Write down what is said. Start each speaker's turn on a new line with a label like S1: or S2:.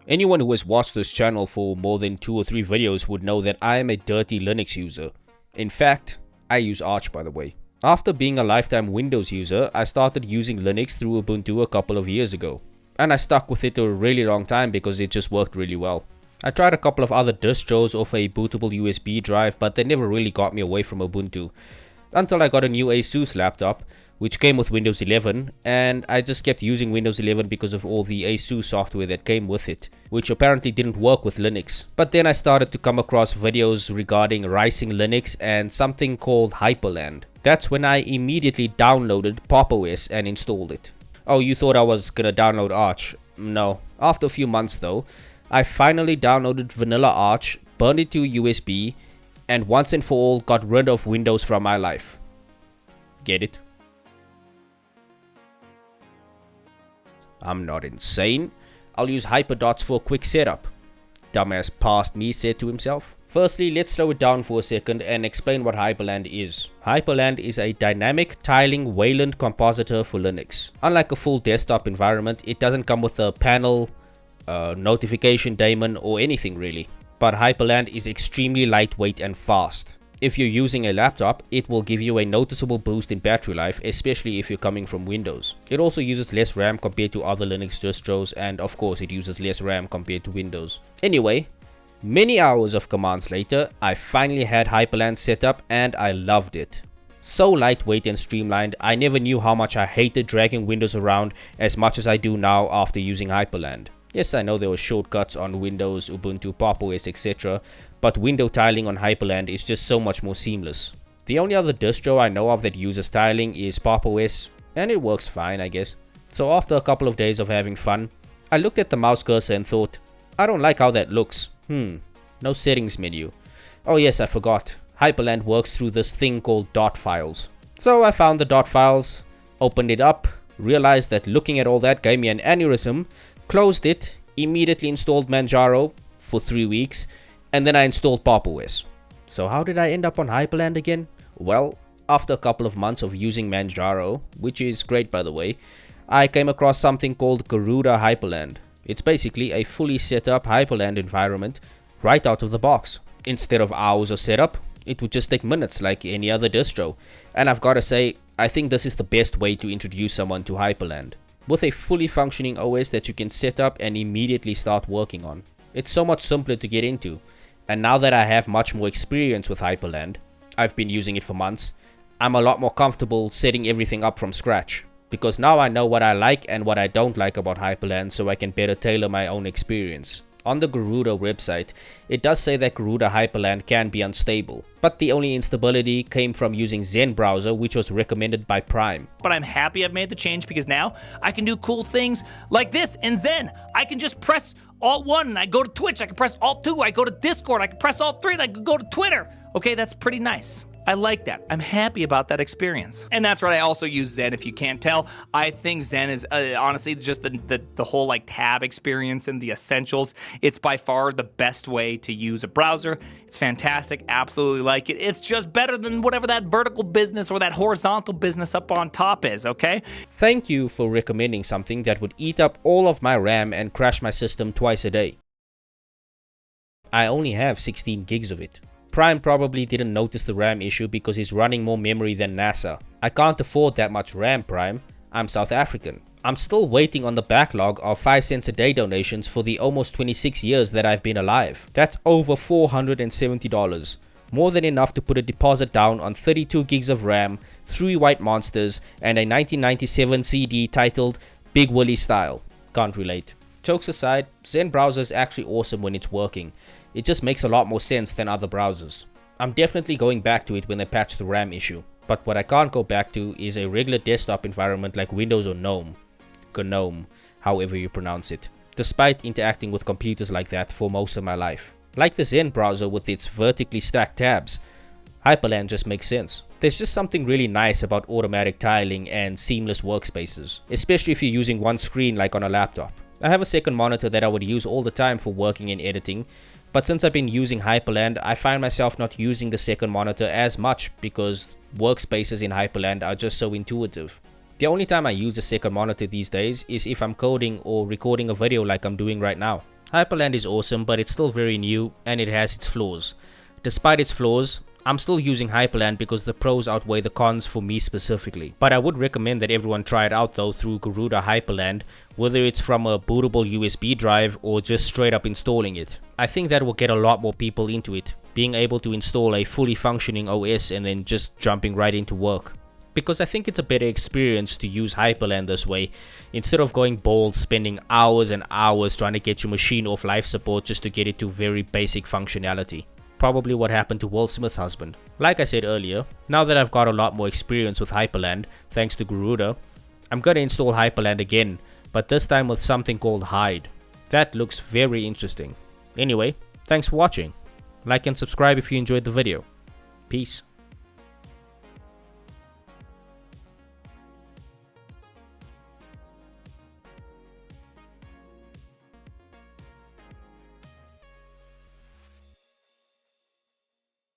S1: Anyone who has watched this channel for more than 2 or 3 videos would know that I am a dirty Linux user. In fact, I use Arch by the way. After being a lifetime Windows user, I started using Linux through Ubuntu a couple of years ago. And I stuck with it a really long time because it just worked really well. I tried a couple of other distros off a bootable USB drive, but they never really got me away from Ubuntu. Until I got a new ASUS laptop, which came with Windows 11, and I just kept using Windows 11 because of all the ASUS software that came with it, which apparently didn't work with Linux. But then I started to come across videos regarding rising Linux and something called Hyprland. That's when I immediately downloaded Pop! OS and installed it. Oh, you thought I was gonna download Arch? No. After a few months though, I finally downloaded Vanilla Arch, burned it to USB, and once and for all got rid of Windows from my life. Get it? I'm not insane. I'll use Hyperdots for a quick setup. Dumbass past me said to himself. Firstly, let's slow it down for a second and explain what Hyprland is. Hyprland is a dynamic tiling Wayland compositor for Linux. Unlike a full desktop environment, it doesn't come with a panel, notification daemon or anything really. But Hyprland is extremely lightweight and fast. If you're using a laptop, it will give you a noticeable boost in battery life, especially if you're coming from Windows. It also uses less RAM compared to other Linux distros, and of course it uses less RAM compared to Windows. Anyway, many hours of commands later, I finally had Hyprland set up and I loved it. So lightweight and streamlined, I never knew how much I hated dragging Windows around as much as I do now after using Hyprland. Yes, I know there were shortcuts on Windows, Ubuntu, Pop! OS, etc. But window tiling on Hyprland is just so much more seamless. The only other distro I know of that uses tiling is Pop! OS, and it works fine I guess. So after a couple of days of having fun, I looked at the mouse cursor and thought, I don't like how that looks. No settings menu. Oh yes, I forgot. Hyprland works through this thing called dot files. So I found the dot files, opened it up, realized that looking at all that gave me an aneurysm, closed it, immediately installed Manjaro for 3 weeks, and then I installed Pop! OS. So how did I end up on Hyprland again? Well, after a couple of months of using Manjaro, which is great by the way, I came across something called Garuda Hyprland. It's basically a fully set up Hyprland environment right out of the box. Instead of hours of setup, it would just take minutes like any other distro. And I've gotta say, I think this is the best way to introduce someone to Hyprland. With a fully functioning OS that you can set up and immediately start working on. It's so much simpler to get into, and now that I have much more experience with Hyprland, I've been using it for months, I'm a lot more comfortable setting everything up from scratch, because now I know what I like and what I don't like about Hyprland, so I can better tailor my own experience. On the Garuda website, it does say that Garuda Hyprland can be unstable, but the only instability came from using Zen Browser, which was recommended by Prime.
S2: But I'm happy I've made the change because now I can do cool things like this in Zen. I can just press Alt 1 and I go to Twitch, I can press Alt 2, I go to Discord, I can press Alt 3 and I can go to Twitter. Okay, that's pretty nice. I like that. I'm happy about that experience. And that's right, I also use Zen if you can't tell. I think Zen is honestly just the whole like tab experience and the essentials. It's by far the best way to use a browser. It's fantastic, absolutely like it. It's just better than whatever that vertical business or that horizontal business up on top is, okay?
S1: Thank you for recommending something that would eat up all of my RAM and crash my system twice a day. I only have 16 gigs of it. Prime probably didn't notice the RAM issue because he's running more memory than NASA. I can't afford that much RAM, Prime. I'm South African. I'm still waiting on the backlog of 5 cents a day donations for the almost 26 years that I've been alive. That's over $470. More than enough to put a deposit down on 32 gigs of RAM, 3 White Monsters, and a 1997 CD titled Big Willie Style. Can't relate. Jokes aside, Zen Browser is actually awesome when it's working. It just makes a lot more sense than other browsers. I'm definitely going back to it when they patch the RAM issue, but what I can't go back to is a regular desktop environment like Windows or GNOME, however you pronounce it, despite interacting with computers like that for most of my life. Like the Zen browser with its vertically stacked tabs, Hyprland just makes sense. There's just something really nice about automatic tiling and seamless workspaces, especially if you're using one screen like on a laptop. I have a second monitor that I would use all the time for working and editing, but since I've been using Hyprland, I find myself not using the second monitor as much because workspaces in Hyprland are just so intuitive. The only time I use the second monitor these days is if I'm coding or recording a video like I'm doing right now. Hyprland is awesome, but it's still very new and it has its flaws. Despite its flaws, I'm still using Hyprland because the pros outweigh the cons for me specifically. But I would recommend that everyone try it out though through Garuda Hyprland, whether it's from a bootable USB drive or just straight up installing it. I think that will get a lot more people into it, being able to install a fully functioning OS and then just jumping right into work. Because I think it's a better experience to use Hyprland this way, instead of going bold, spending hours and hours trying to get your machine off life support just to get it to very basic functionality. Probably what happened to Will Smith's husband. Like I said earlier, now that I've got a lot more experience with Hyprland, thanks to Garuda, I'm gonna install Hyprland again, but this time with something called Hide. That looks very interesting. Anyway, thanks for watching. Like and subscribe if you enjoyed the video. Peace.